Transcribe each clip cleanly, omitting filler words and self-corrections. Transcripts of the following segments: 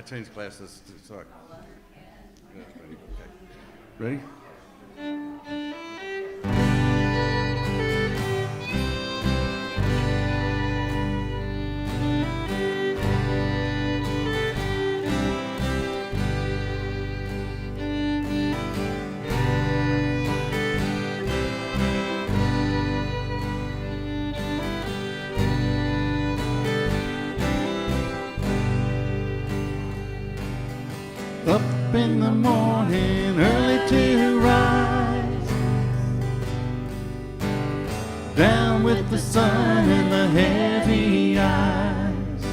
changed classes. Sorry. Ready? Up in the morning, early to rise, down with the sun and the heavy eyes,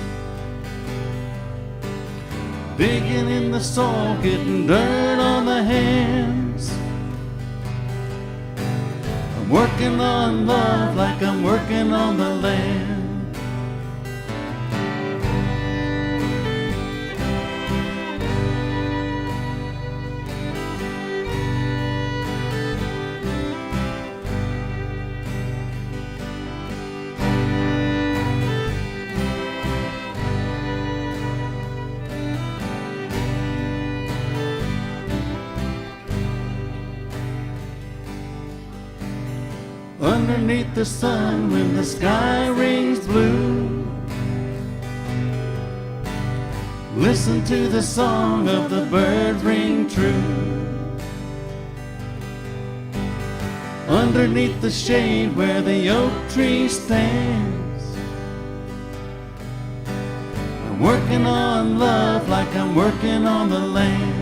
digging in the soil, getting dirt on the hands. I'm working on love like I'm working on the land. Underneath the sun when the sky rings blue, listen to the song of the birds ring true. Underneath the shade where the oak tree stands, I'm working on love like I'm working on the land.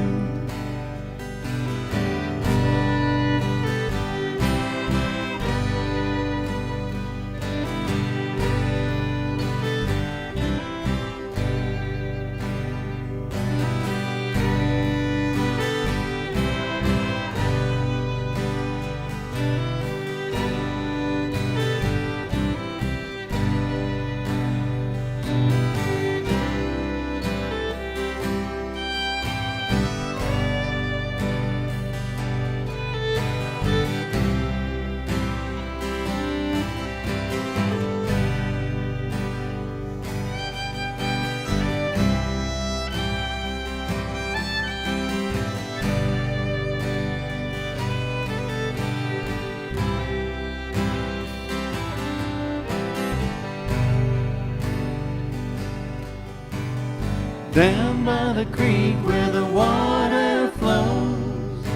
Down by the creek where the water flows,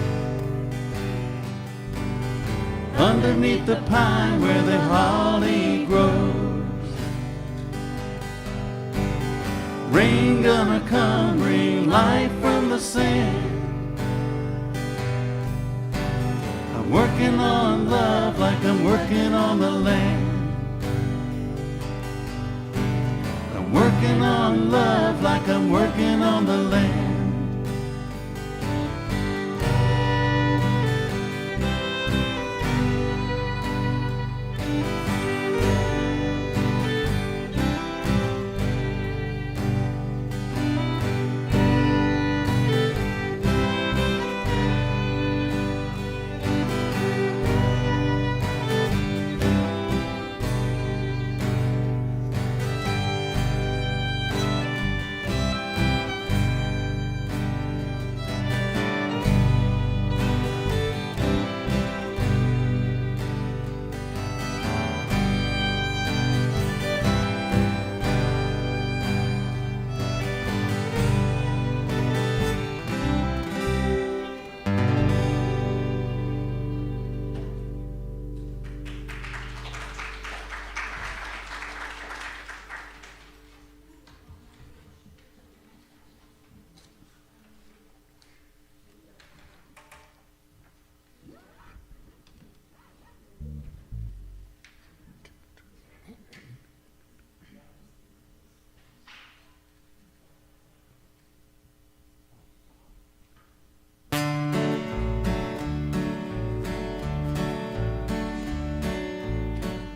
underneath the pine where the holly grows, rain gonna come, bring life from the sand. I'm working on love like I'm working on the land. Working on love like I'm working on the land.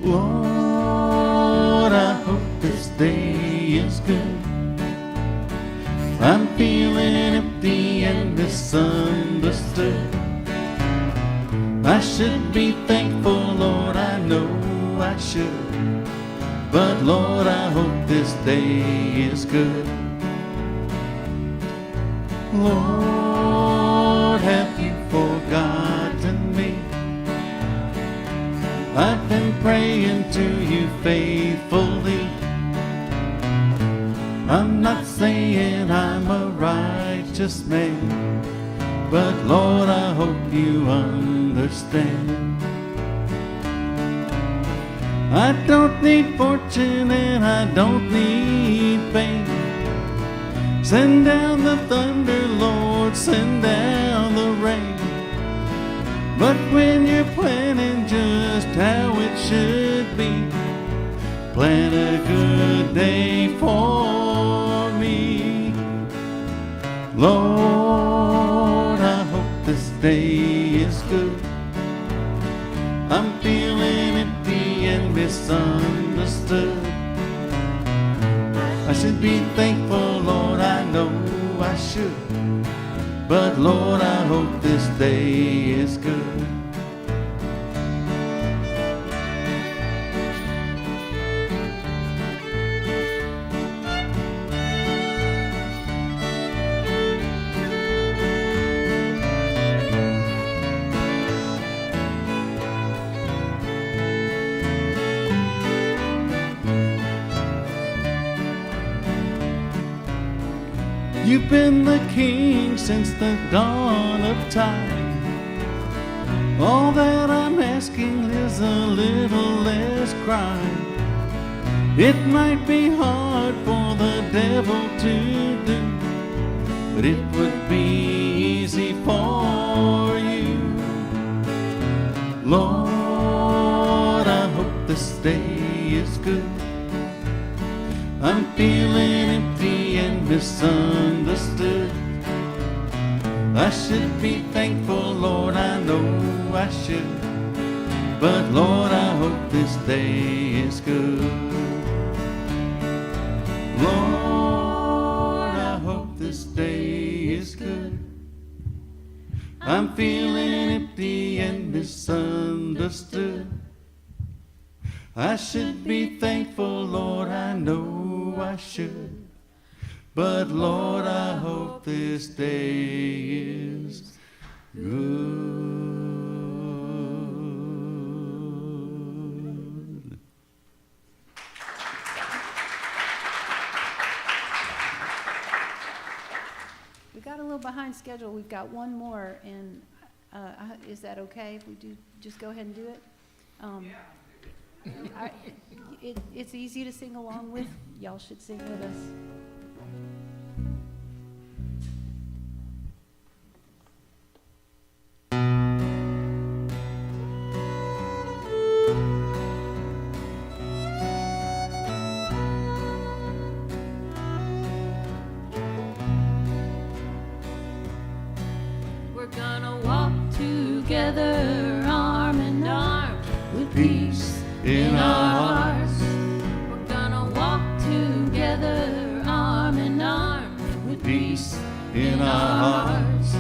Lord, I hope this day is good. I'm feeling empty and misunderstood. I should be thankful, Lord, I know I should. But Lord, I hope this day is good. Lord, have you forgotten me? I've been praying to you faithfully. I'm not saying I'm a righteous man, but Lord, I hope you understand. I don't need fortune and I don't need fame. Send down the thunder, Lord, send down the rain. But when you're planning just how it should be, plan a good day for me. Lord, I hope this day is good. I'm feeling empty and misunderstood. I should be thankful, Lord, I know I should. But Lord, I hope this day is good. You've been the king since the dawn of time. All that I'm asking is a little less crime. It might be hard for the devil to do, but it would be easy for you. Lord, I hope this day is good. I'm feeling empty and misunderstood. I should be thankful, Lord, I know I should. But Lord, I hope this day is good. Lord, I hope this day is good. I'm feeling empty and misunderstood. I should be thankful, Lord, I know I should. But Lord, I hope this day is good. We got a little behind schedule. We've got one more, and is that okay if we do just go ahead and do it? It's easy to sing along with. Y'all should sing with us. We're gonna walk together, arm in arm, with peace in our hearts. We're gonna walk together, arm in arm, with peace in our hearts.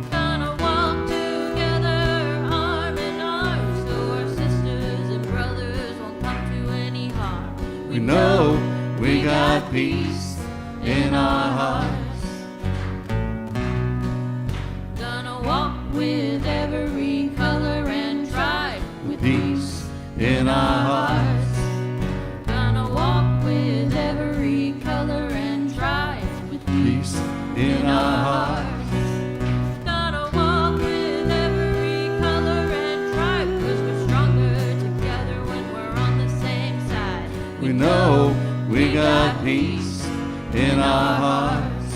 Gonna walk together, arm in arm, so our sisters and brothers won't come to any harm. We know we got peace in our hearts. Gonna walk with every color and tribe, with Peace in our hearts. Gonna walk with every color and tribe, with Peace in our hearts. Gonna walk with every color and tribe, 'cause we're stronger together when we're on the same side. We know we got peace in our hearts.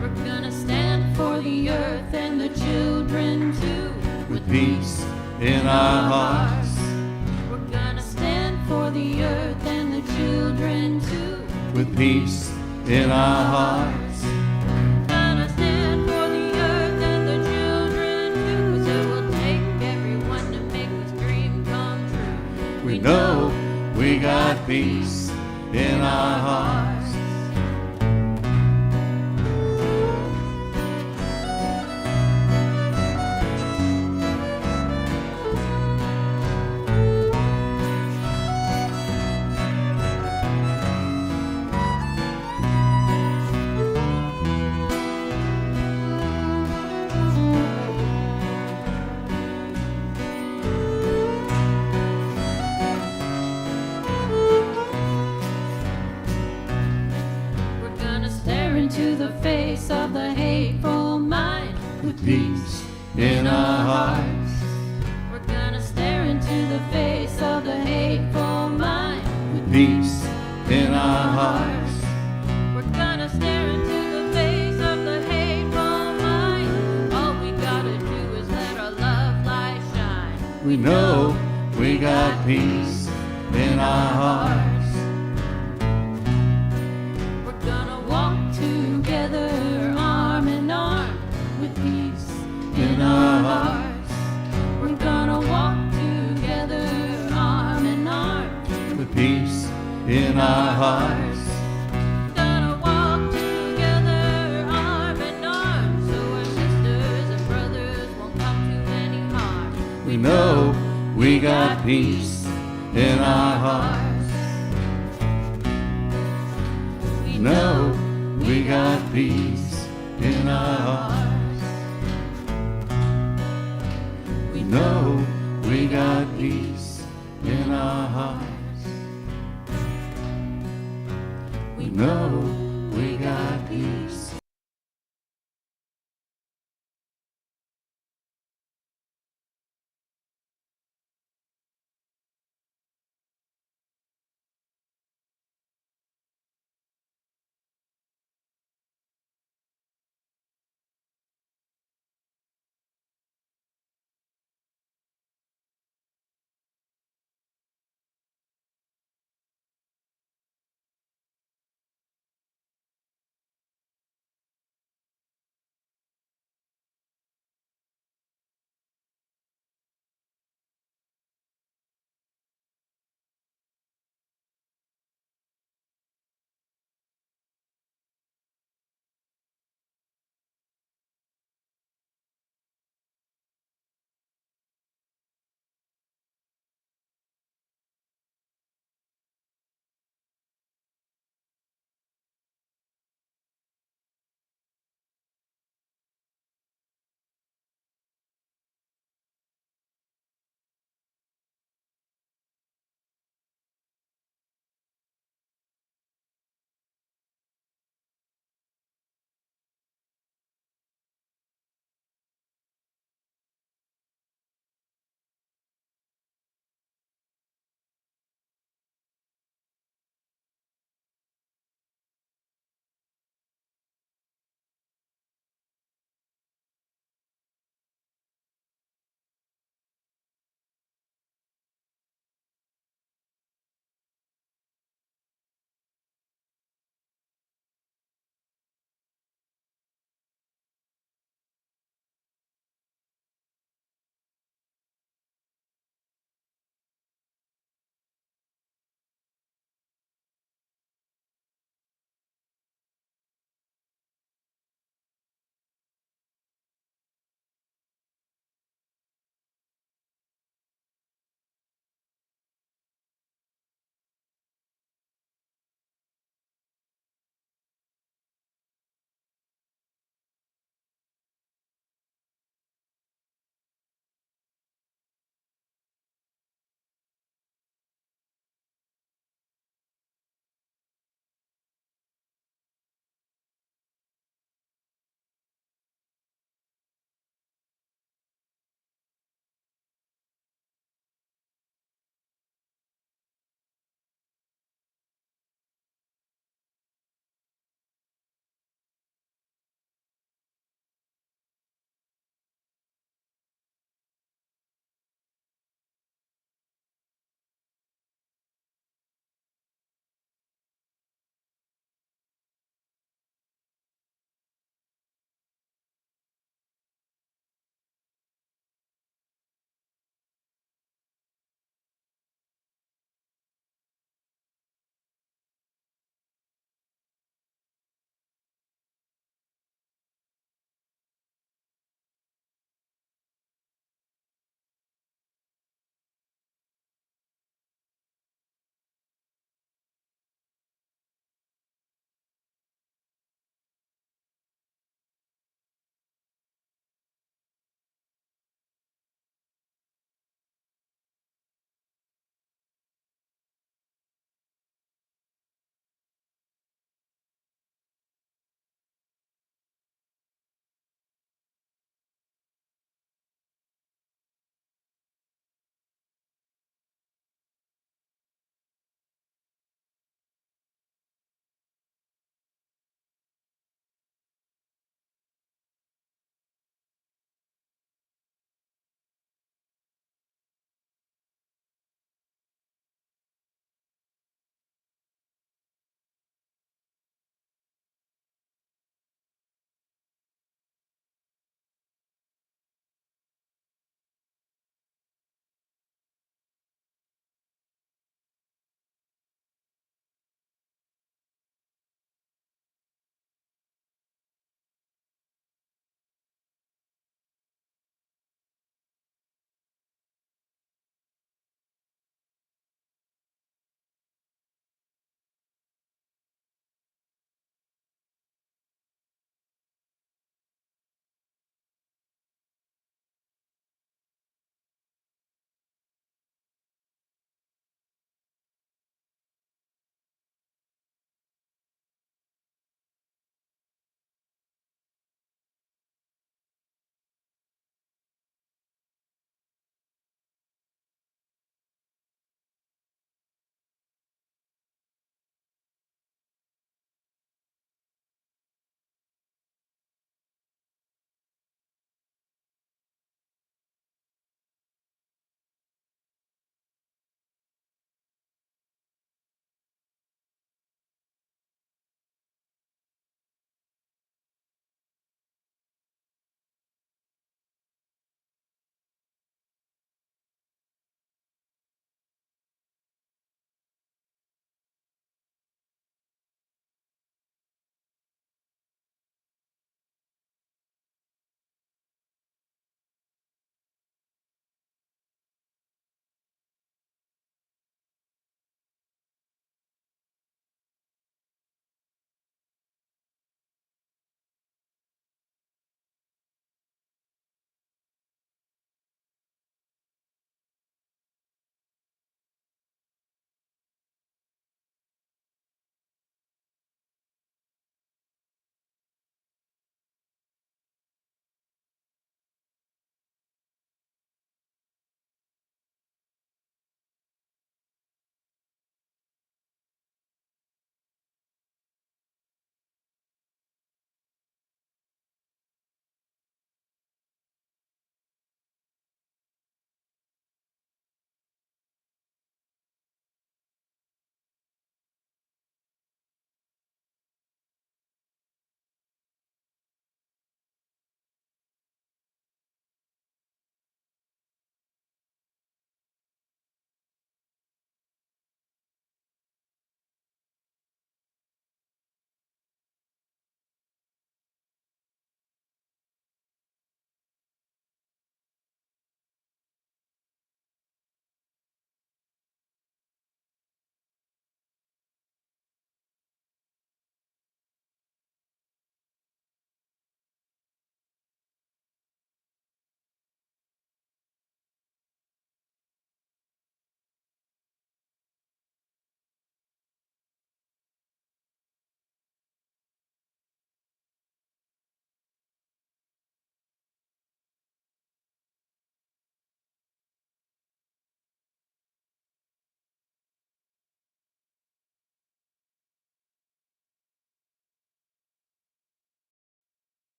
We're gonna stand for the earth and the children too, With peace in our hearts. We're gonna stand for the earth and the children too. With peace in our hearts. Gonna stand for the earth and the children too, 'cause it will take everyone to make this dream come true. We know we got peace in our hearts. peace in our hearts. We're gonna stare into the face of the hateful mind. With peace in our hearts. We're gonna stare into the face of the hateful mind. All we gotta do is let our love light shine. We know we got peace in our hearts. We're gonna walk together, arm in arm, with peace in our hearts. We're gonna walk together, arm in arm, With peace in our hearts. gonna walk together, arm in arm, so our sisters and brothers won't come to any harm. We know we got peace in our hearts. We Know we got peace in our hearts. We know we got peace in our hearts. We know we got peace.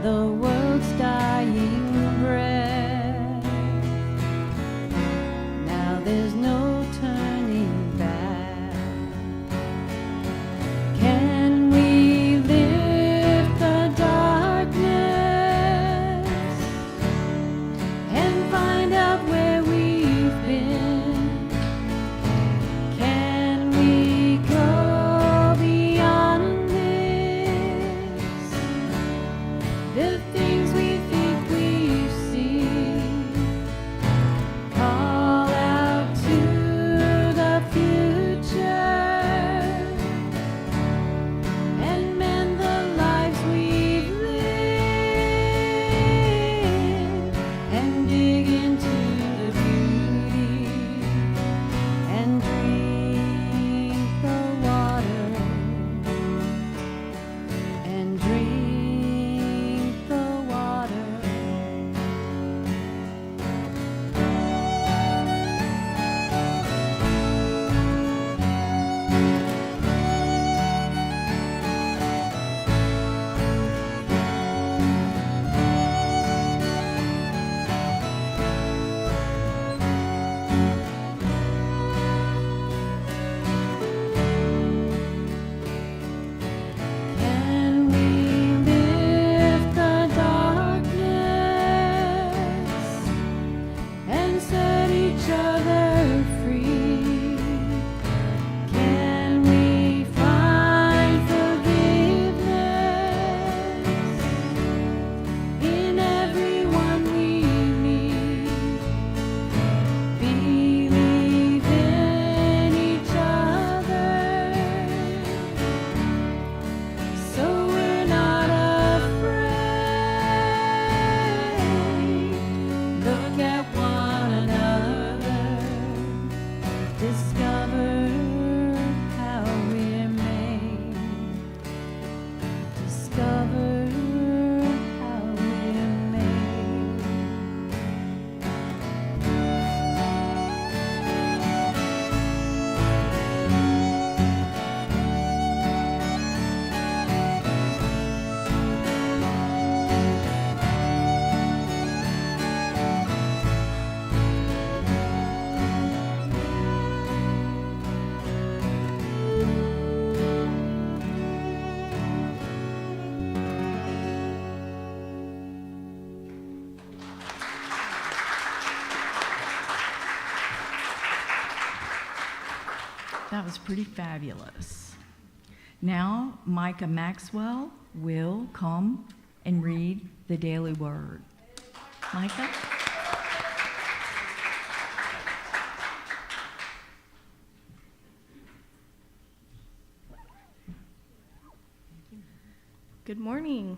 the world's dying breath. Now there's no turning back. Can we lift the darkness and find out where we've been? Can we go beyond this? The things we think we've seen. Call out to the future and mend the lives we've lived, and dig into the beauty and drink the water, and drink the water. Can we lift the darkness and set each other free? Can we find forgiveness in everyone we meet? Believe in each other, so we're not afraid. Look at one another, discover how we're made. Discover how we're made. That was pretty fabulous. Now, Micah Maxwell will come and read the daily word. Micah? Good morning.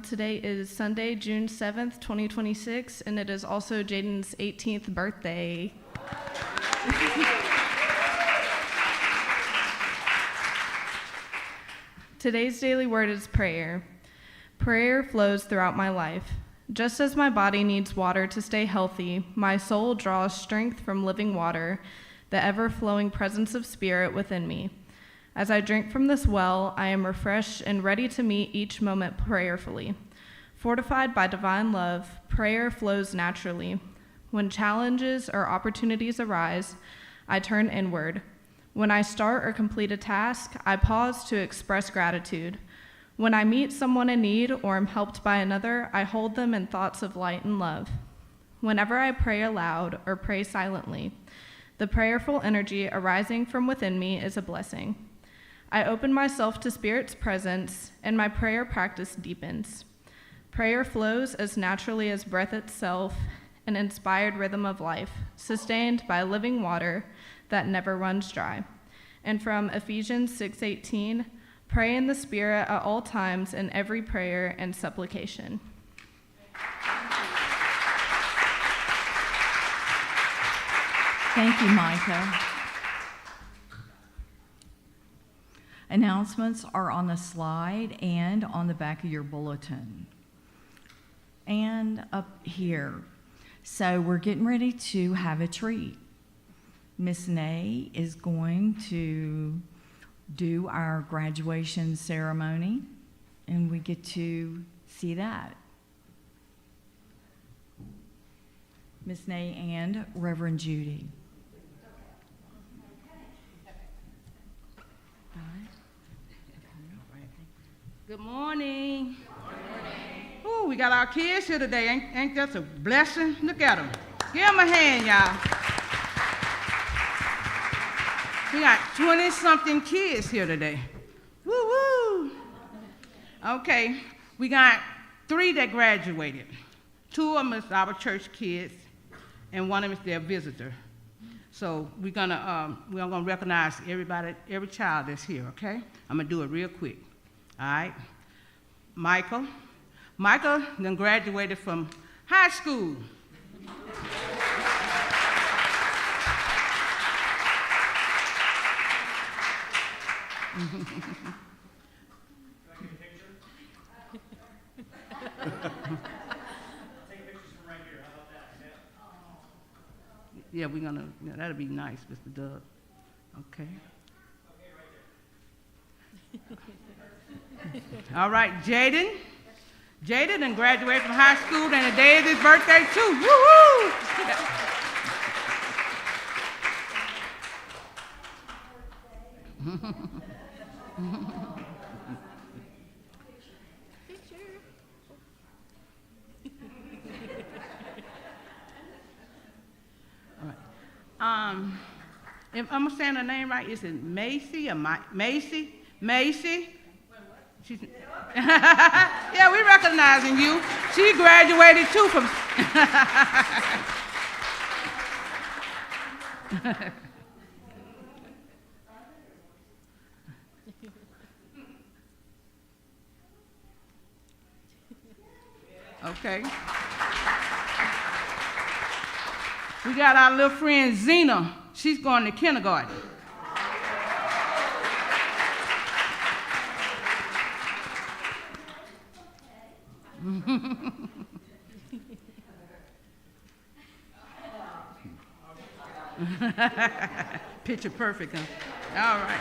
Today is Sunday, June 7th, 2026, and it is also Jaden's 18th birthday. Today's daily word is prayer. Prayer flows throughout my life. Just as my body needs water to stay healthy, my soul draws strength from living water, the ever-flowing presence of Spirit within me. As I drink from this well, I am refreshed and ready to meet each moment prayerfully. Fortified by divine love, prayer flows naturally. When challenges or opportunities arise, I turn inward. When I start or complete a task, I pause to express gratitude. When I meet someone in need or am helped by another, I hold them in thoughts of light and love. Whenever I pray aloud or pray silently, the prayerful energy arising from within me is a blessing. I open myself to Spirit's presence, and my prayer practice deepens. Prayer flows as naturally as breath itself, an inspired rhythm of life, sustained by living water that never runs dry. And from Ephesians 6:18, pray in the Spirit at all times in every prayer and supplication. Thank you, Micah. Announcements are on the slide and on the back of your bulletin. And up here. So we're getting ready to have a treat. Miss Nay is going to do our graduation ceremony. and we get to see that. Miss Nay and Reverend Judy. All right. Good morning. Ooh, we got our kids here today. Ain't that a blessing? Look at them. Give them a hand, y'all. We got 20-something kids here today. Woo woo. Okay, we got 3 that graduated. 2 of them is our church kids, and 1 of them is their visitor. So we're gonna recognize everybody, every child that's here. Okay, I'm gonna do it real quick. All right, Michael then graduated from high school. Yeah, that'll be nice, Mr. Doug. Okay. All right, Jaden done graduated from high school, and the day is his birthday too. Woo-hoo! If I'm saying her name right, is it Macy or Macy? Macy? She's yeah, we recognizing you. She graduated too from. Okay. We got our little friend Zena. She's going to kindergarten. Picture perfect, huh? All right.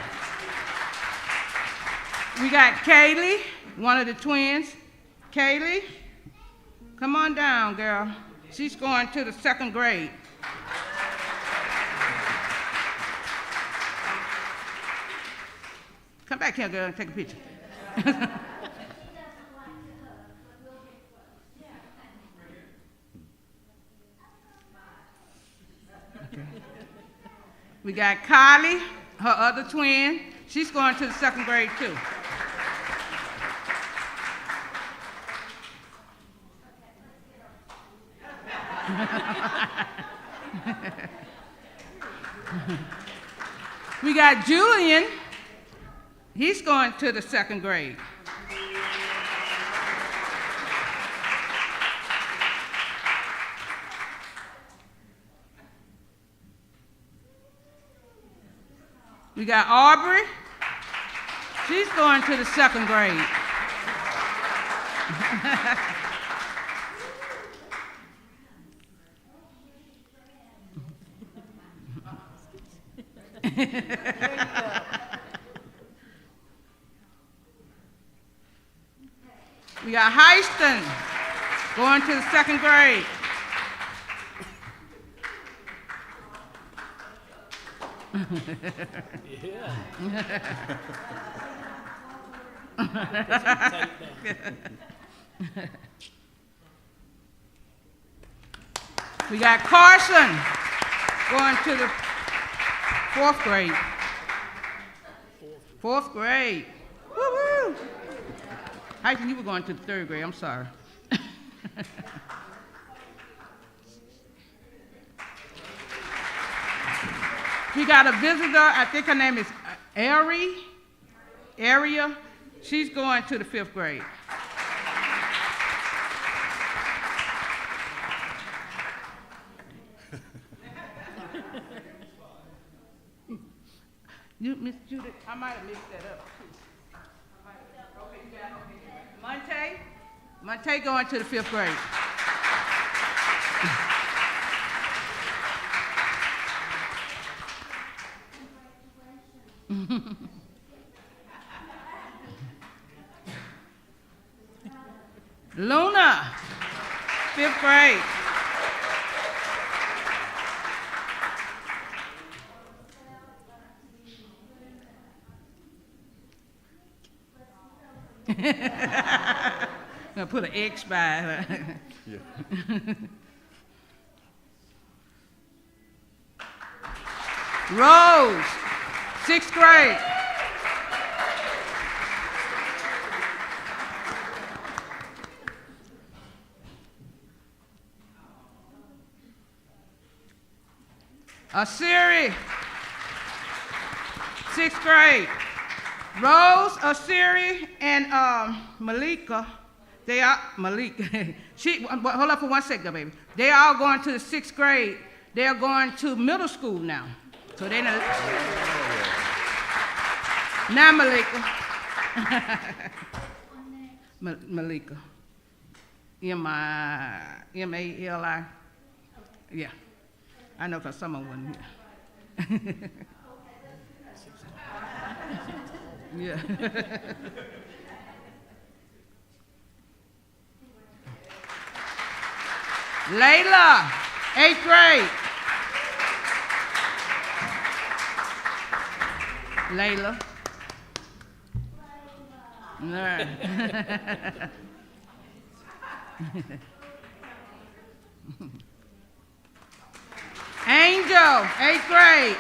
We got Kaylee, one of the twins. Kaylee, come on down, girl. She's going to the 2nd grade. Come back here, girl, and take a picture. Okay. We got Kylie, her other twin. She's going to the 2nd grade too. We got Julian. He's going to the 2nd grade. We got Aubrey. She's going to the 2nd grade. We got Heiston going to the 2nd grade. We got Carson going to the 4th grade. 4th grade. Woo-woo! Heiston, you were going to the 3rd grade. I'm sorry. We got a visitor. I think her name is Aria. She's going to the 5th grade. You, Miss Judith, I might have mixed that up too. Okay, you got Monte going to the 5th grade. Luna, 5th grade. Gonna put an X by her. Yeah. Rose, 6th grade. Asiri, 6th grade. Rose, Asiri, and Malika, they are, hold up for 1 second, baby. They are all going to the 6th grade. They are going to middle school now. So they know. Now Malika. Malika. M-A-L-I. Yeah. I know because someone wasn't here. Yeah. Layla, 8th grade. Layla. No. Angel, 8th grade.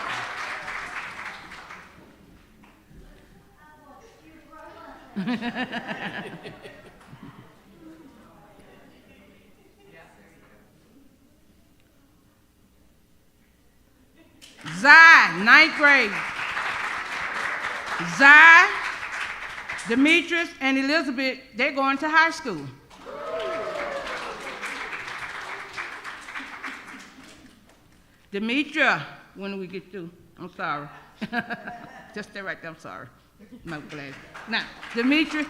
Zai, 9th grade. Zai, Demetrius, and Elizabeth, they're going to high school. Demetria, when do we get through? I'm sorry. Just stay right there, I'm sorry. No glad. Now, Demetria.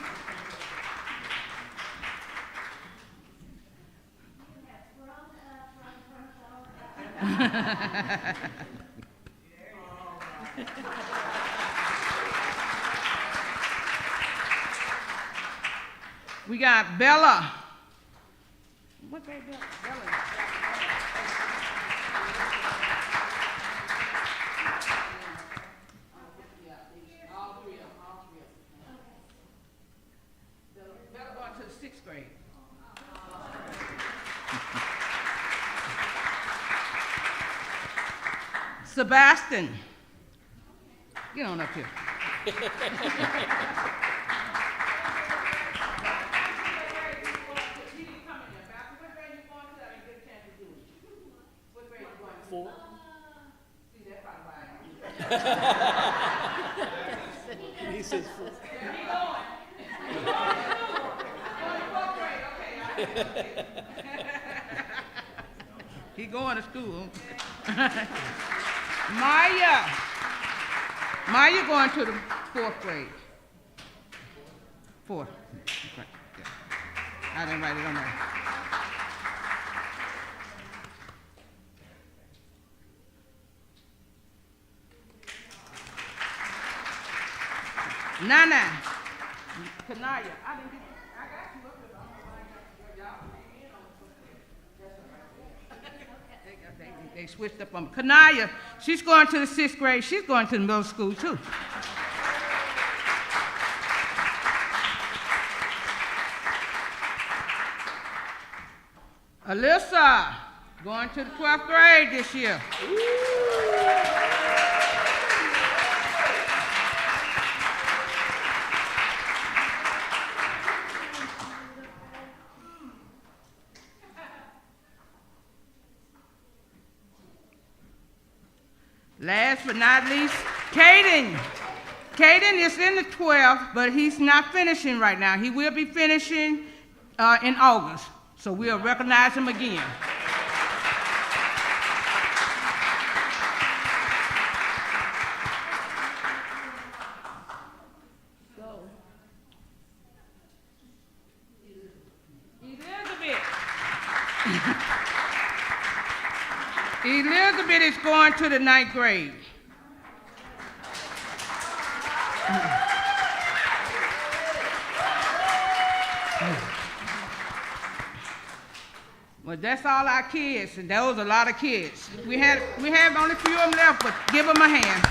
We got Bella. What grade Bella? Bella going to the 6th grade. Sebastian. Get on up here. He says 4. He going to school. Maya. Maya going to the 4th grade. 4th. Okay. Yeah. I didn't write it on there. Nana. Kanaya. I didn't get I got you up there. They switched up on me. Kanaya, she's going to the 6th grade. She's going to the middle school too. Alyssa, going to the 12th grade this year. Last but not least, Caden. Caden is in the 12th, but he's not finishing right now. He will be finishing in August, so we'll recognize him again. Elizabeth is going to the 9th grade. Well, that's all our kids, and those a lot of kids. We have only a few of them left, but give them a hand.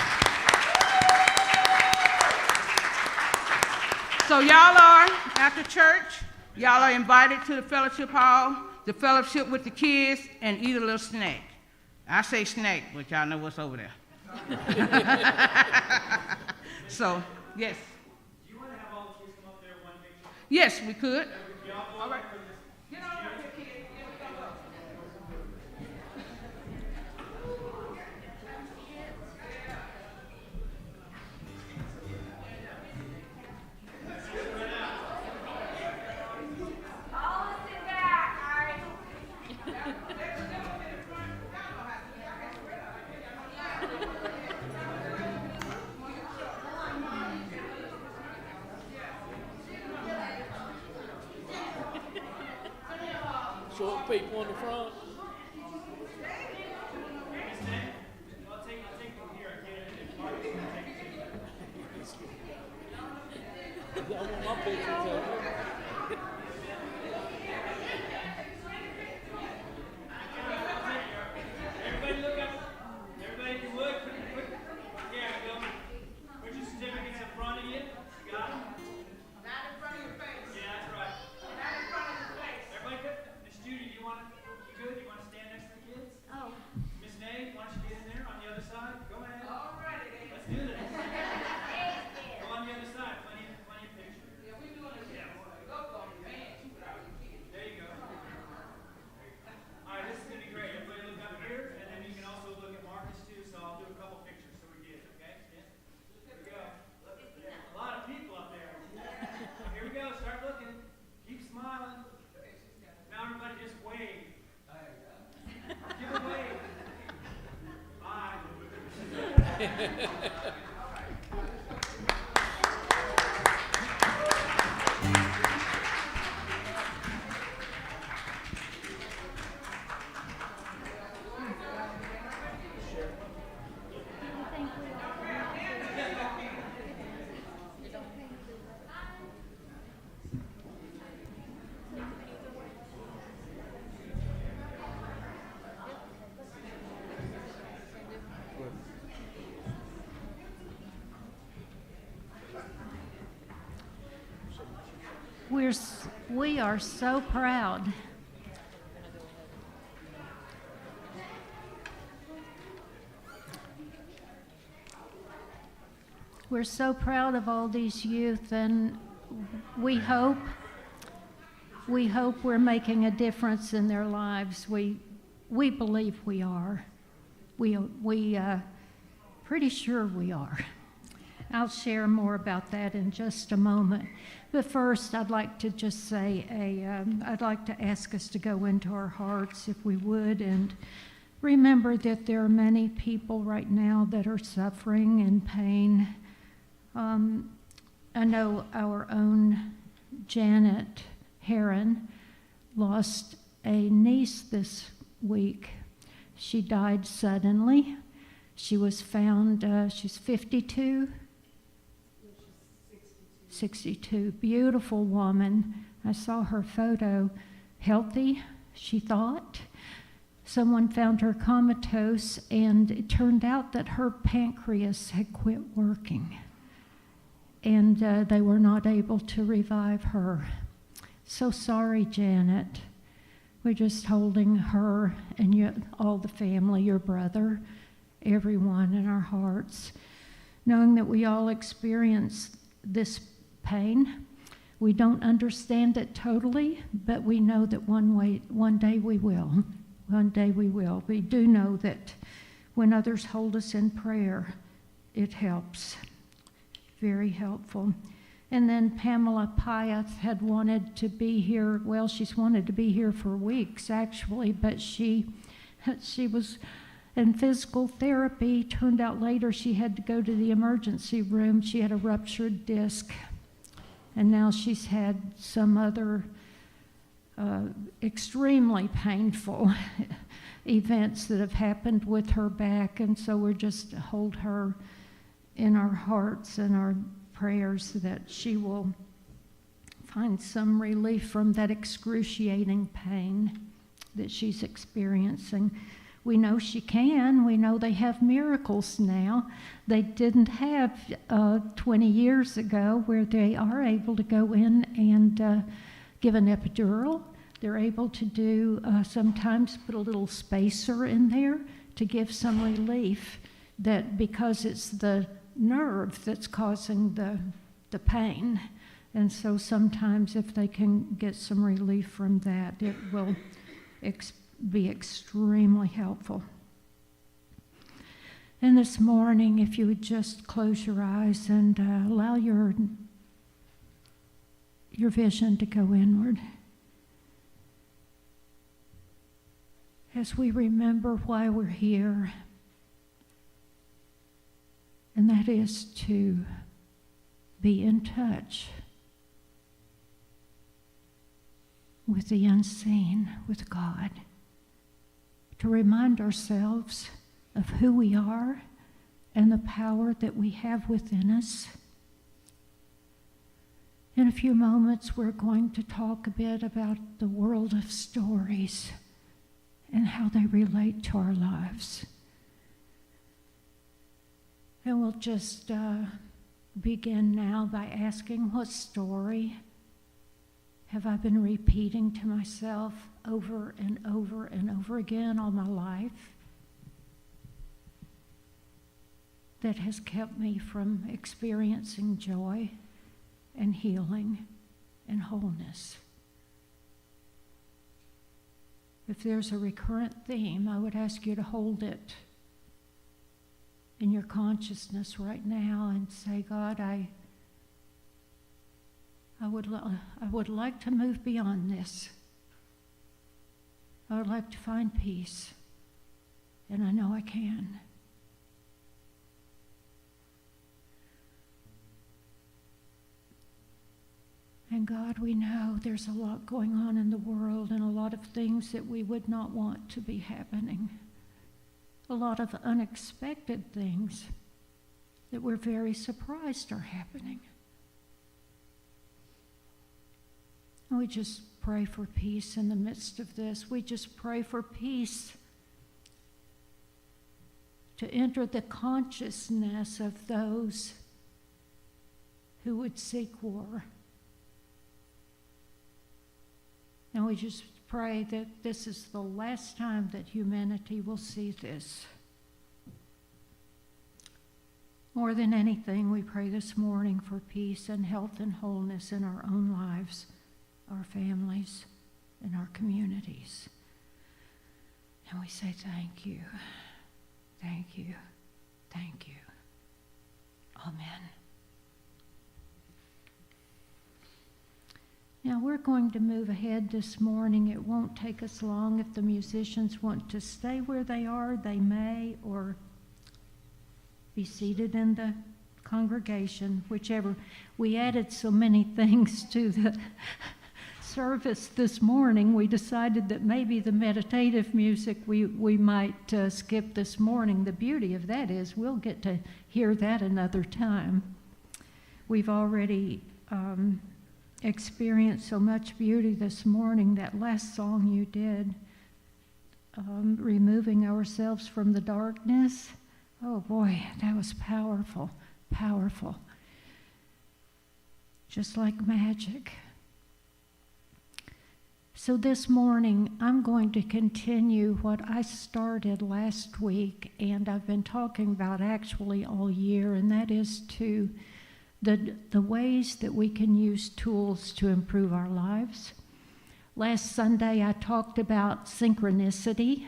So y'all are, after church, y'all are invited to the fellowship hall, the fellowship with the kids, and eat a little snack. I say snack, but y'all know what's over there. So, yes. Do you want to have all the kids come up there one picture? Yes, we could. All right. Get on up here, kids. Here we go. Short people in the front. I'll take them here. I can't if Marcus will take it. I want my picture taken. Everybody look up. Everybody if you would. Yeah, go. Put your certificates in front of you. You got them? Not in front of your face. Yeah, that's right. Not in front of your face. Everybody good? Miss Judy, you good? You want to stand next to the kids? Oh, Miss Nay, why don't you get in there on the other side? Go ahead. All righty then. Let's do this. Go on the other side. Plenty of pictures. Yeah, we doing this. Yeah. Go on the van, too, without your kids. There you go. All right, this is going to be great. Everybody look up here, and then you can also look at Marcus too, so I'll do a couple pictures so we get it, okay? Yeah. Here we go. A lot of people up there. Here we go. Start looking. Keep smiling. Now everybody just wave. Give a wave. Bye. we are so proud. We're so proud of all these youth, and we hope we're making a difference in their lives. We believe we are. We pretty sure we are. I'll share more about that in just a moment. But first, I'd like to just say I'd like to ask us to go into our hearts, if we would, and remember that there are many people right now that are suffering and pain. I know our own Janet Heron lost a niece this week. She died suddenly. She was found, she's 52? 62. Beautiful woman. I saw her photo. Healthy, she thought. Someone found her comatose, and it turned out that her pancreas had quit working, and they were not able to revive her. So sorry, Janet. We're just holding her and all the family, your brother, everyone in our hearts, knowing that we all experience this pain. We don't understand it totally, but we know that one day we will. One day we will. We do know that when others hold us in prayer, it helps. Very helpful. And then Pamela Pyeth had wanted to be here. Well, she's wanted to be here for weeks, actually, but she was in physical therapy. Turned out later she had to go to the emergency room. She had a ruptured disc, and now she's had some other extremely painful events that have happened with her back, and so we're just hold her in our hearts and our prayers that she will find some relief from that excruciating pain. that she's experiencing. We know she can. We know they have miracles now. They didn't have 20 years ago, where they are able to go in and give an epidural. They're able to do sometimes put a little spacer in there to give some relief, that because it's the nerve that's causing the pain. And so sometimes if they can get some relief from that, it will be extremely helpful. And this morning, if you would just close your eyes and allow your vision to go inward, as we remember why we're here, and that is to be in touch with the unseen, with God, to remind ourselves of who we are and the power that we have within us. In a few moments, we're going to talk a bit about the world of stories and how they relate to our lives. And we'll just begin now by asking, what story have I been repeating to myself over and over and over again all my life that has kept me from experiencing joy and healing and wholeness? If there's a recurrent theme, I would ask you to hold it in your consciousness right now and say, God, I would like to move beyond this. I would like to find peace, and I know I can. And God, we know there's a lot going on in the world and a lot of things that we would not want to be happening. A lot of unexpected things that we're very surprised are happening. And we just pray for peace in the midst of this. We just pray for peace to enter the consciousness of those who would seek war. And we just pray that this is the last time that humanity will see this. More than anything, we pray this morning for peace and health and wholeness in our own lives, our families, and our communities. And we say thank you, thank you, thank you. Amen. Now we're going to move ahead this morning. It won't take us long. If the musicians want to stay where they are, they may, or be seated in the congregation, whichever. We added so many things to the service this morning, we decided that maybe the meditative music we might skip this morning. The beauty of that is we'll get to hear that another time. We've already experienced so much beauty this morning. That last song you did, removing ourselves from the darkness. Oh boy, that was powerful, powerful. Just like magic. So this morning, I'm going to continue what I started last week, and I've been talking about actually all year, and that is to the ways that we can use tools to improve our lives. Last Sunday, I talked about synchronicity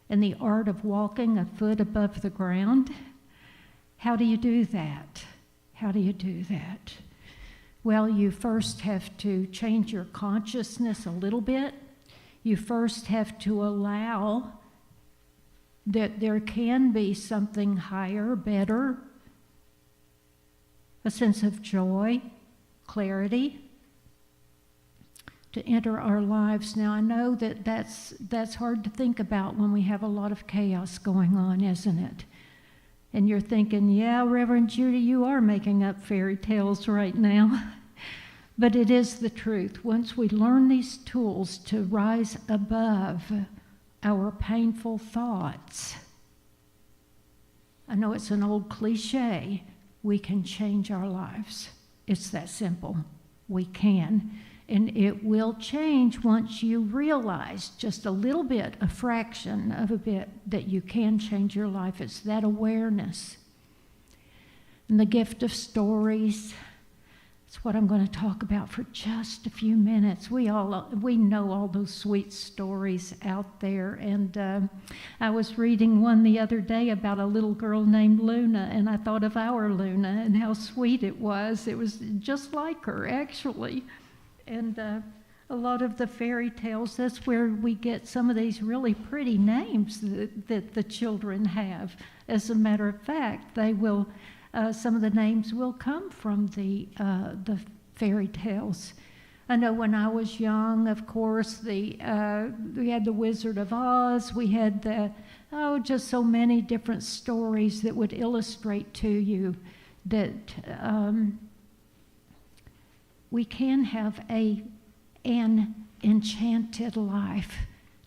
and the art of walking a foot above the ground. How do you do that? How do you do that? Well, you first have to change your consciousness a little bit. You first have to allow that there can be something higher, better, a sense of joy, clarity, to enter our lives. Now, I know that that's hard to think about when we have a lot of chaos going on, isn't it? And you're thinking, yeah, Reverend Judy, you are making up fairy tales right now. But it is the truth. Once we learn these tools to rise above our painful thoughts, I know it's an old cliche, we can change our lives. It's that simple. We can. And it will change once you realize just a little bit, a fraction of a bit, that you can change your life. It's that awareness. And the gift of stories, it's what I'm going to talk about for just a few minutes. We know all those sweet stories out there. And I was reading one the other day about a little girl named Luna, and I thought of our Luna and how sweet it was. It was just like her, actually. And a lot of the fairy tales, that's where we get some of these really pretty names that the children have. As a matter of fact, they will. Some of the names will come from the fairy tales. I know when I was young, of course, we had the Wizard of Oz. We had just so many different stories that would illustrate to you that we can have an enchanted life.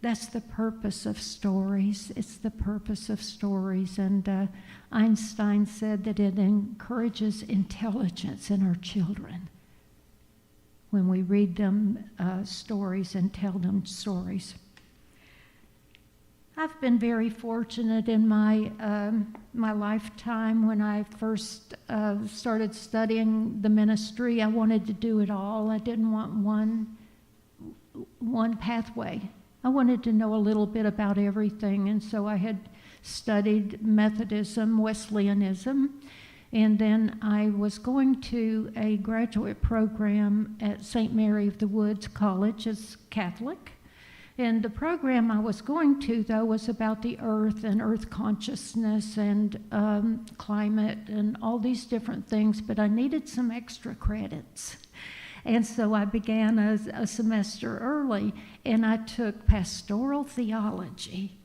That's the purpose of stories. It's the purpose of stories. And Einstein said that it encourages intelligence in our children when we read them stories and tell them stories. I've been very fortunate in my lifetime. When I first started studying the ministry, I wanted to do it all. I didn't want one pathway. I wanted to know a little bit about everything, and so I had studied Methodism, Wesleyanism, and then I was going to a graduate program at St. Mary of the Woods College as Catholic. And the program I was going to, though, was about the earth and earth consciousness and climate and all these different things, but I needed some extra credits. And so I began a semester early, and I took pastoral theology.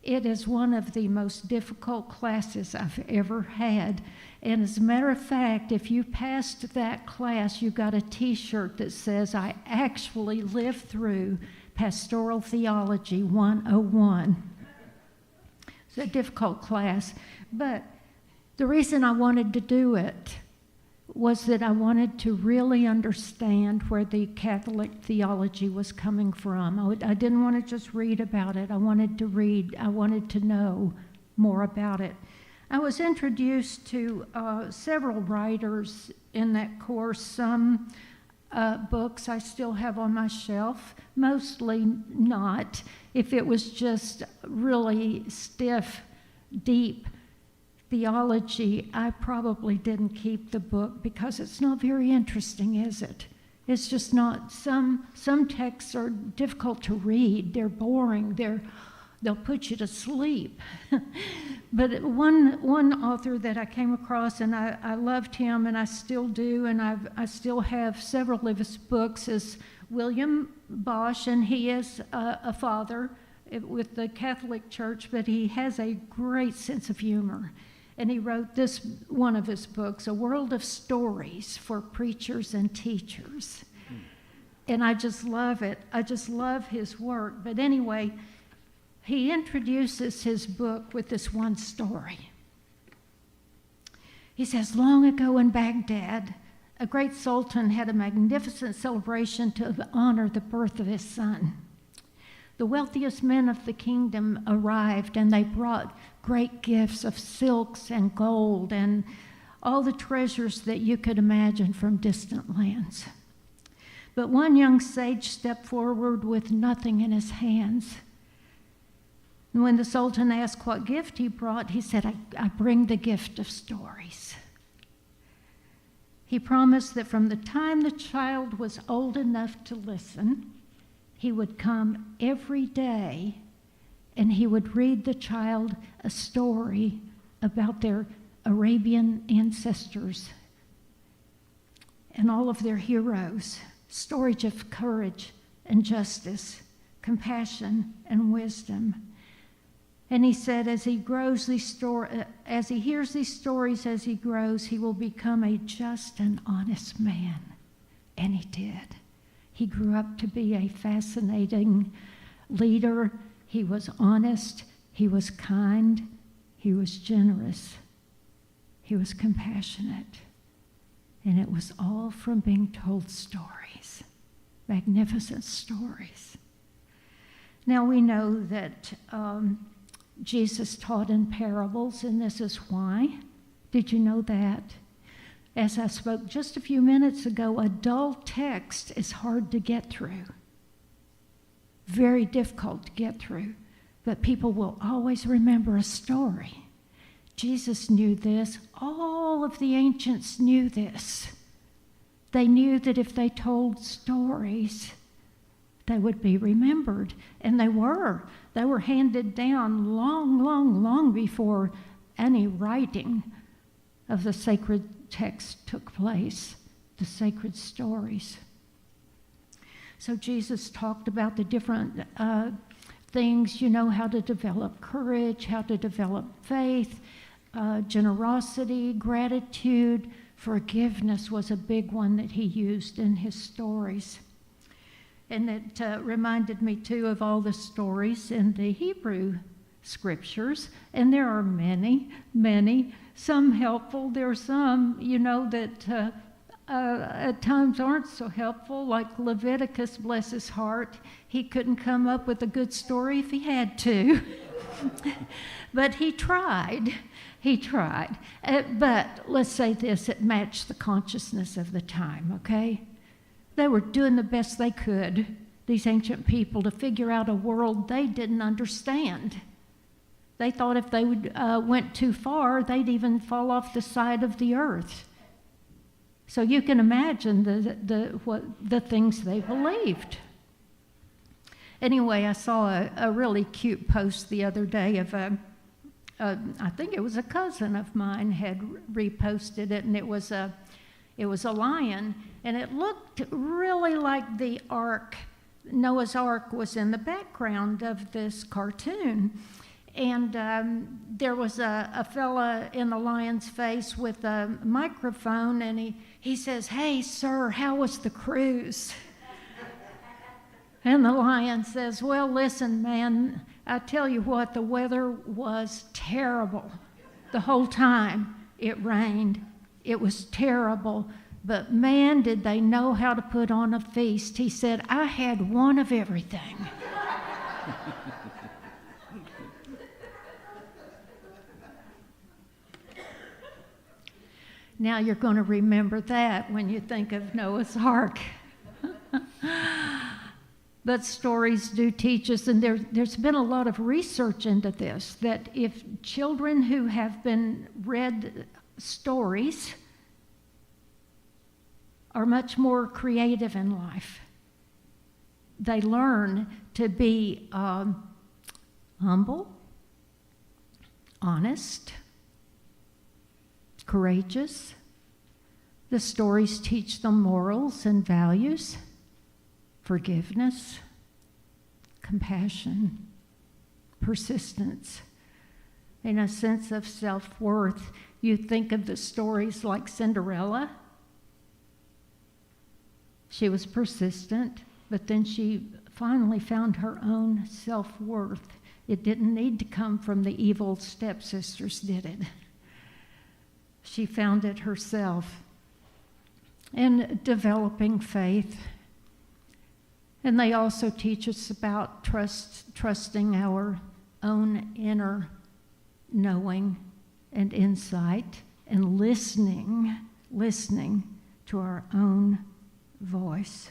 It is one of the most difficult classes I've ever had. And as a matter of fact, if you passed that class, you got a T-shirt that says, "I actually lived through Pastoral Theology 101. It's a difficult class, but the reason I wanted to do it was that I wanted to really understand where the Catholic theology was coming from. I didn't want to just read about it. I wanted to know more about it. I was introduced to several writers in that course. Some books I still have on my shelf, mostly not. If it was just really stiff, deep theology, I probably didn't keep the book because it's not very interesting, is it? It's just not. Some texts are difficult to read. They're boring. They'll put you to sleep. But one author that I came across, and I loved him, and I still do, and I still have several of his books, is William Bosch, and he is a father with the Catholic Church, but he has a great sense of humor. And he wrote one of his books, A World of Stories for Preachers and Teachers. And I just love it. I just love his work. But anyway, he introduces his book with this one story. He says, long ago in Baghdad, a great sultan had a magnificent celebration to honor the birth of his son. The wealthiest men of the kingdom arrived, and they brought great gifts of silks and gold and all the treasures that you could imagine from distant lands. But one young sage stepped forward with nothing in his hands. And when the Sultan asked what gift he brought, he said, I bring the gift of stories. He promised that from the time the child was old enough to listen, he would come every day and he would read the child a story about their Arabian ancestors and all of their heroes, stories of courage and justice, compassion and wisdom. And he said, as he hears these stories, as he grows, he will become a just and honest man, And he did. He grew up to be a fascinating leader. He was honest. He was kind. He was generous. He was compassionate. And it was all from being told stories, magnificent stories. Now we know that Jesus taught in parables, and this is why. Did you know that? As I spoke just a few minutes ago, a dull text is hard to get through. Very difficult to get through. But people will always remember a story. Jesus knew this. All of the ancients knew this. They knew that if they told stories, they would be remembered. And they were. They were handed down long before any writing of the sacred text took place, the sacred stories. So Jesus talked about the different things, how to develop courage, how to develop faith, generosity, gratitude. Forgiveness was a big one that he used in his stories. And it reminded me, too, of all the stories in the Hebrew scriptures. And there are many. Some helpful. There are some, that at times aren't so helpful, like Leviticus, bless his heart. He couldn't come up with a good story if he had to. But he tried. But let's say this, it matched the consciousness of the time, okay? They were doing the best they could, these ancient people, to figure out a world they didn't understand. They thought if they went too far, they'd even fall off the side of the earth. So you can imagine the things they believed. Anyway, I saw a really cute post the other day of I think it was a cousin of mine had reposted it, and it was a lion, and it looked really like the ark. Noah's Ark was in the background of this cartoon. And there was a fella in the lion's face with a microphone, and he says, "Hey, sir, how was the cruise?" And the lion says, "Well, listen, man, I tell you what, the weather was terrible. The whole time it rained. It was terrible. But man, did they know how to put on a feast." He said, "I had one of everything." Now you're going to remember that when you think of Noah's Ark. But stories do teach us, and there's been a lot of research into this, that if children who have been read stories are much more creative in life. They learn to be humble, honest, courageous. The stories teach them morals and values, forgiveness, compassion, persistence, and a sense of self-worth. You think of the stories like Cinderella. She was persistent, but then she finally found her own self-worth. It didn't need to come from the evil stepsisters, did it? She found it herself. And developing faith. And they also teach us about trusting our own inner knowing and insight, and listening to our own voice.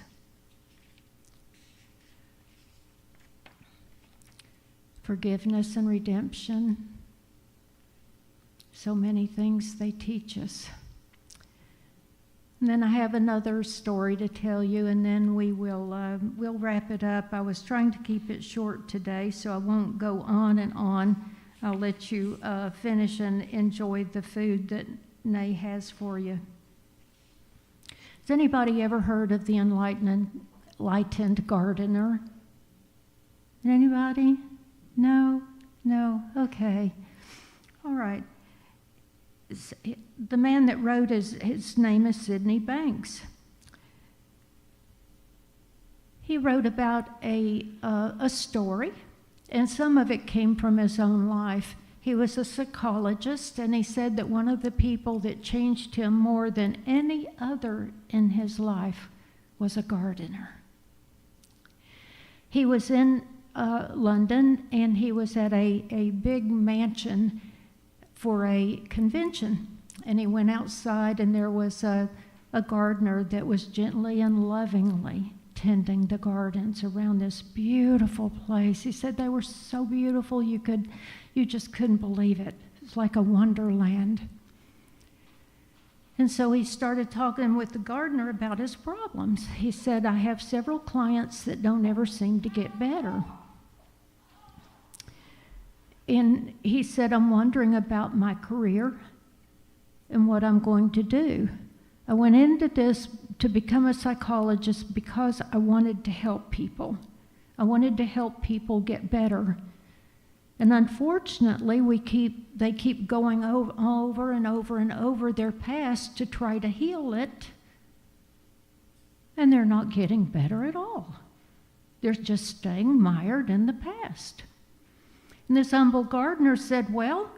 Forgiveness and redemption. So many things they teach us. And then I have another story to tell you, and then we'll wrap it up. I was trying to keep it short today, so I won't go on and on. I'll let you finish and enjoy the food that Nay has for you. Has anybody ever heard of the enlightened gardener? Anybody? No? Okay. All right. The man that wrote his name is Sidney Banks. he wrote about a story, and some of it came from his own life. He was a psychologist, and he said that one of the people that changed him more than any other in his life was a gardener. He was in London, and he was at a big mansion for a convention. And he went outside, and there was a gardener that was gently and lovingly tending the gardens around this beautiful place. He said they were so beautiful you just couldn't believe it. It's like a wonderland. And so he started talking with the gardener about his problems. He said, I have several clients that don't ever seem to get better. And he said, I'm wondering about my career and what I'm going to do. I went into this to become a psychologist because I wanted to help people. I wanted to help people get better. And unfortunately, they keep going over and over and over their past to try to heal it, and they're not getting better at all. They're just staying mired in the past. And this humble gardener said, well,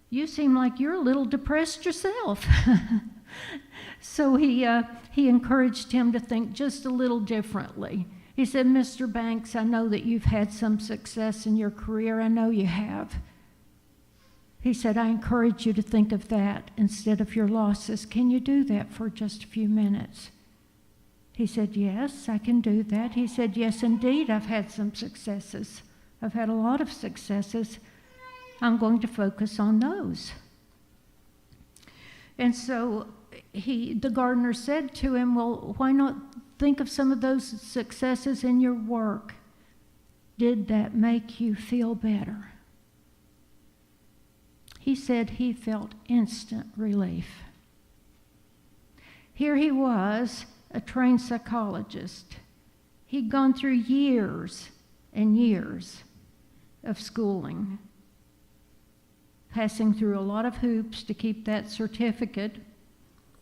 you seem like you're a little depressed yourself. So he encouraged him to think just a little differently. He said, Mr. Banks, I know that you've had some success in your career. I know you have. He said, I encourage you to think of that instead of your losses. Can you do that for just a few minutes? He said, yes, I can do that. He said, yes, indeed, I've had some successes. I've had a lot of successes. I'm going to focus on those. And so the gardener said to him, well, why not think of some of those successes in your work? Did that make you feel better? He said he felt instant relief. Here he was, a trained psychologist. He'd gone through years and years of schooling, passing through a lot of hoops to keep that certificate,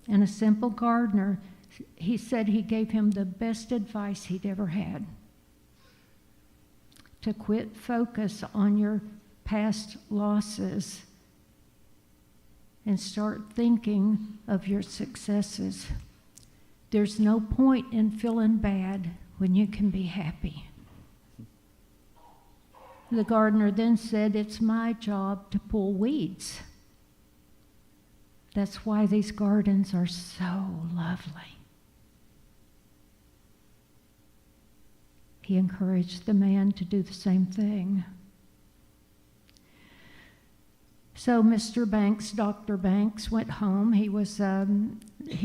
and a simple gardener, he said he gave him the best advice he'd ever had. To quit focus on your past losses and start thinking of your successes. There's no point in feeling bad when you can be happy. The gardener then said, it's my job to pull weeds. That's why these gardens are so lovely. He encouraged the man to do the same thing. So Mr. Banks, Dr. Banks, went home. He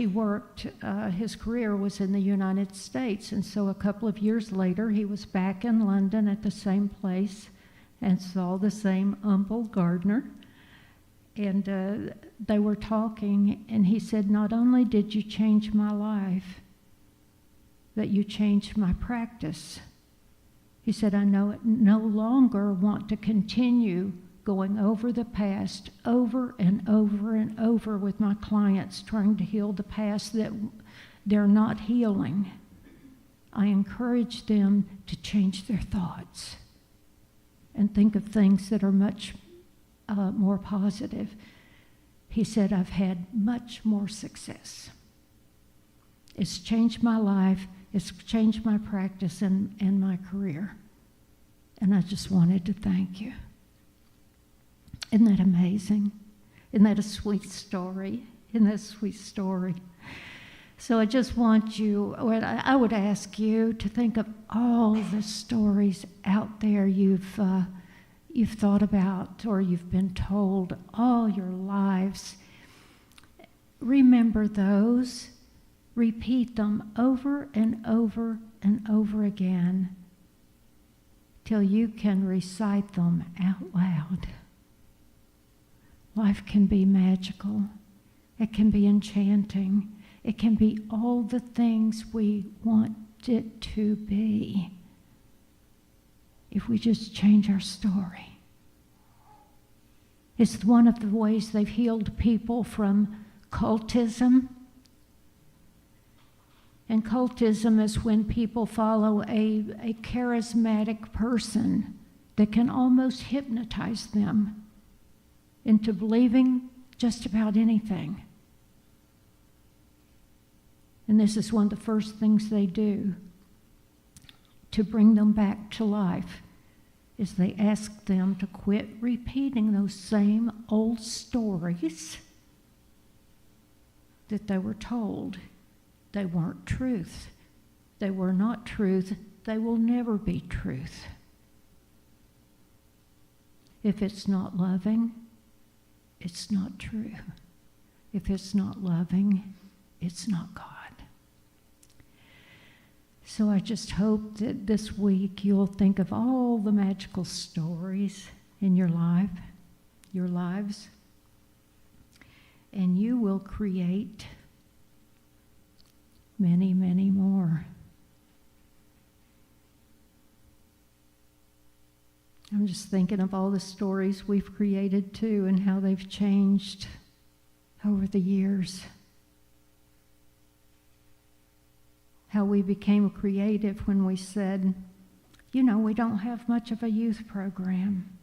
worked, his career was in the United States, and so a couple of years later, he was back in London at the same place and saw the same humble gardener. And they were talking, and he said, not only did you change my life, but you changed my practice. He said, I no longer want to continue going over the past over and over and over with my clients, trying to heal the past that they're not healing. I encourage them to change their thoughts and think of things that are much more positive. He said, I've had much more success. It's changed my life. It's changed my practice and my career. And I just wanted to thank you. Isn't that amazing? Isn't that a sweet story? Isn't that a sweet story? So I just want you, I would ask you to think of all the stories out there you've thought about or you've been told all your lives. Remember those. Repeat them over and over and over again till you can recite them out loud. Life can be magical. It can be enchanting. It can be all the things we want it to be if we just change our story. It's one of the ways they've healed people from cultism And cultism is when people follow a charismatic person that can almost hypnotize them into believing just about anything. And this is one of the first things they do to bring them back to life, is they ask them to quit repeating those same old stories that they were told. They weren't truth. They were not truth. They will never be truth. If it's not loving, it's not true. If it's not loving, it's not God. So I just hope that this week you'll think of all the magical stories in your lives, and you will create many, many more. I'm just thinking of all the stories we've created too, and how they've changed over the years. How we became creative when we said, we don't have much of a youth program.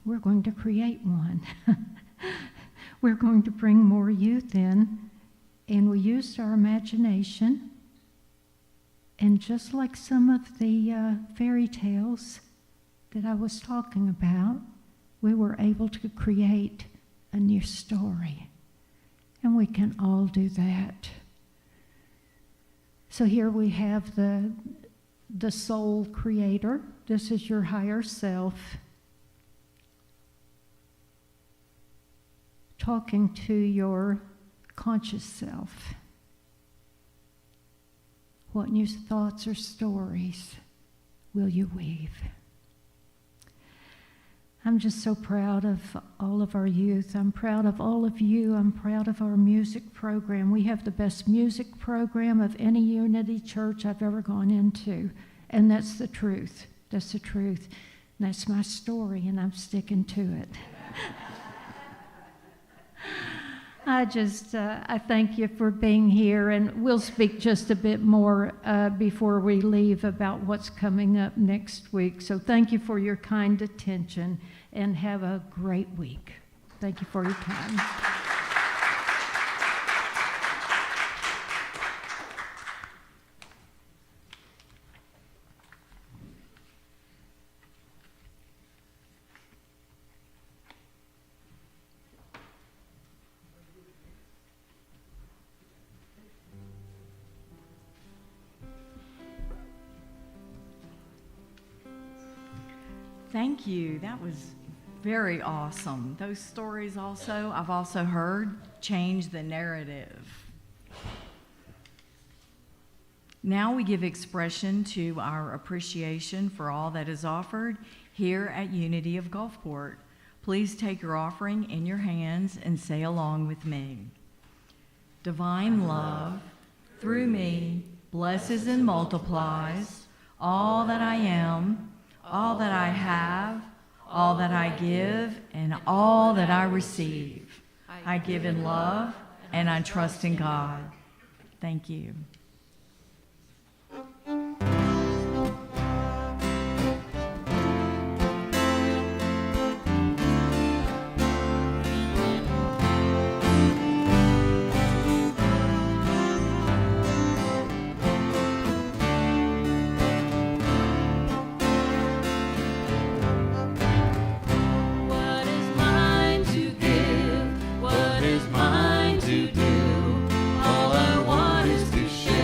We're going to create one. We're going to bring more youth in. And we used our imagination. And just like some of the fairy tales that I was talking about, we were able to create a new story. And we can all do that. So here we have the soul creator. This is your higher self talking to your conscious self. What new thoughts or stories will you weave? I'm just so proud of all of our youth. I'm proud of all of you. I'm proud of our music program. We have the best music program of any Unity church I've ever gone into. And that's the truth. That's the truth. And that's my story, and I'm sticking to it. I thank you for being here, and we'll speak just a bit more before we leave about what's coming up next week. So thank you for your kind attention, and have a great week. Thank you for your time. Thank you. That was very awesome. Those stories also, I've also heard, change the narrative. Now we give expression to our appreciation for all that is offered here at Unity of Gulfport. Please take your offering in your hands and say along with me. Divine love, through me, blesses and multiplies all that I am, all that I have, all that I give, and all that I receive. I give in love, and I trust in God. Thank you. What is mine to do? All I want is to share.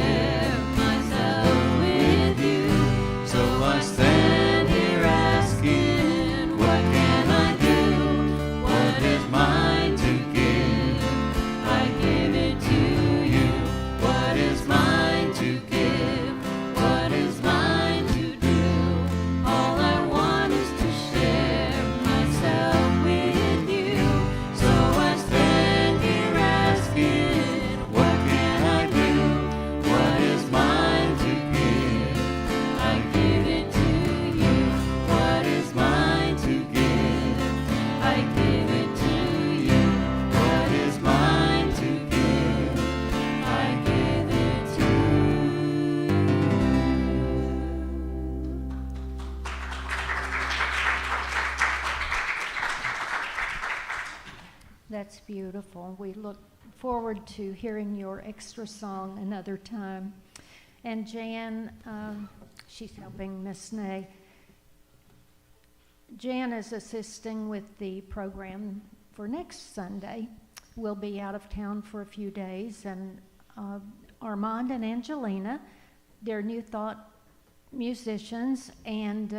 that's beautiful. We look forward to hearing your extra song another time. And Jan, she's helping Miss Nay. Jan is assisting with the program for next Sunday. We'll be out of town for a few days, and Armand and Angelina, they're New Thought musicians and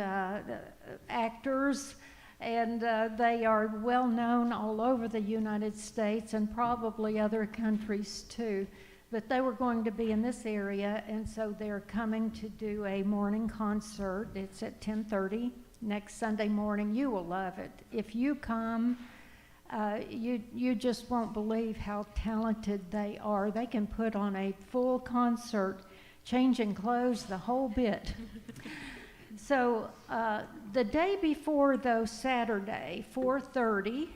actors, and they are well known all over the United States and probably other countries too. But they were going to be in this area, and so they're coming to do a morning concert. It's at 10:30 next Sunday morning. You will love it. If you come, you just won't believe how talented they are. They can put on a full concert, changing clothes, the whole bit. So the day before, though, Saturday, 4:30,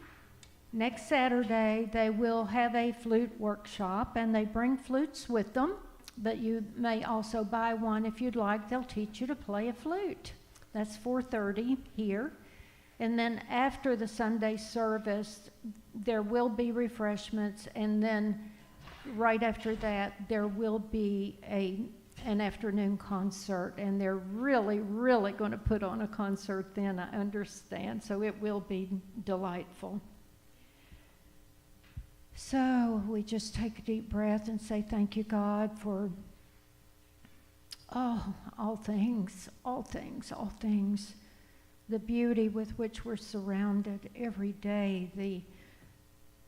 next Saturday, they will have a flute workshop, and they bring flutes with them, but you may also buy one if you'd like. They'll teach you to play a flute. That's 4:30 here. And then after the Sunday service, there will be refreshments, and then right after that, there will be an afternoon concert, and they're really, really going to put on a concert then, I understand, so it will be delightful. So we just take a deep breath and say thank you, God, for all things, all things, all things. The beauty with which we're surrounded every day,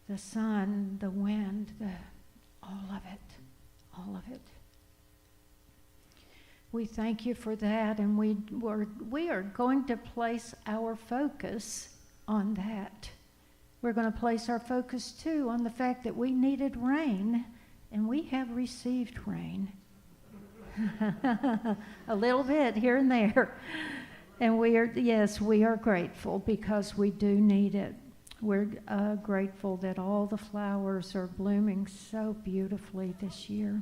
the sun, the wind, all of it. We thank you for that, and we are going to place our focus on that. We're going to place our focus, too, on the fact that we needed rain, and we have received rain. A little bit here and there. And we are grateful because we do need it. We're grateful that all the flowers are blooming so beautifully this year.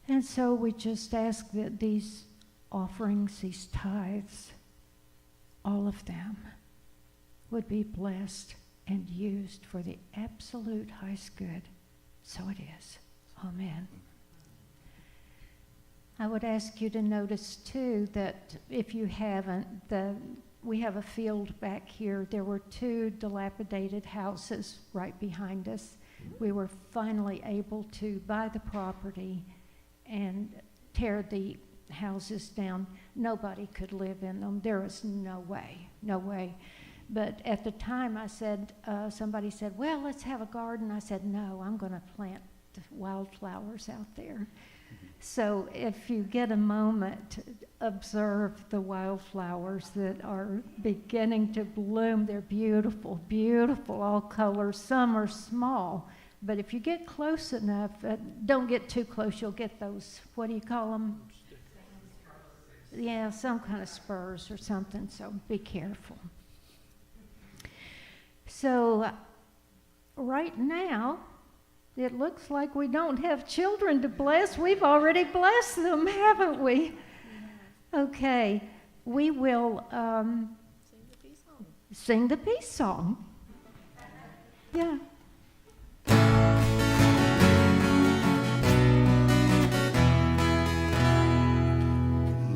And so we just ask that these offerings, these tithes, all of them would be blessed and used for the absolute highest good. So it is. Amen. I would ask you to notice, too, that if you haven't, we have a field back here. There were 2 dilapidated houses right behind us. We were finally able to buy the property and tear the houses down. Nobody could live in them. There was no way. But at the time I said, somebody said, well, let's have a garden. I said, no, I'm going to plant wildflowers out there. So if you get a moment, observe the wildflowers that are beginning to bloom. They're beautiful, beautiful, all colors. Some are small, but if you get close enough, don't get too close, you'll get those, what do you call them? Yeah, some kind of spurs or something, so be careful. So right now, it looks like we don't have children to bless. We've already blessed them, haven't we? Okay, we will sing the peace song. Yeah.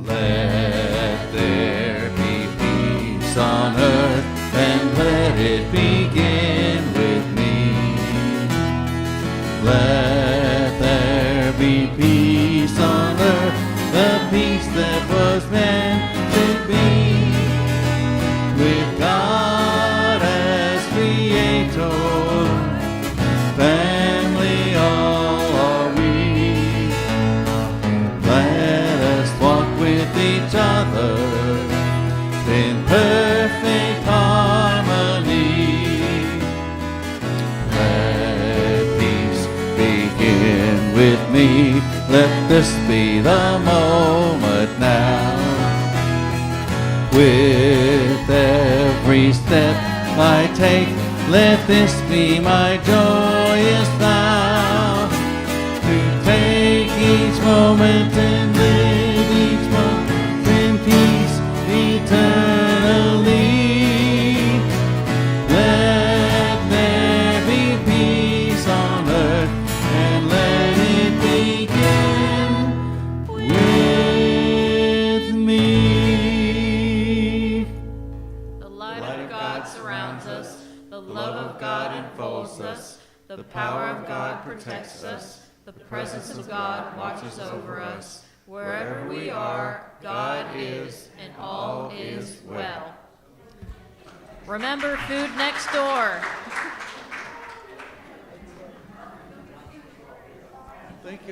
Let there be peace on earth, and let it begin with me. Let there be peace on earth, the peace that was meant to be. With God as creator, family all are we. Let us walk with each other in perfect harmony. Let peace begin with me. Let this be the moment now. With every step I take, let this be my joyous vow. To take each moment and live each moment in peace eternally. Let The power of God protects us. The presence of God watches over us. Wherever we are, God is, and all is well. Remember, food next door. Thank you.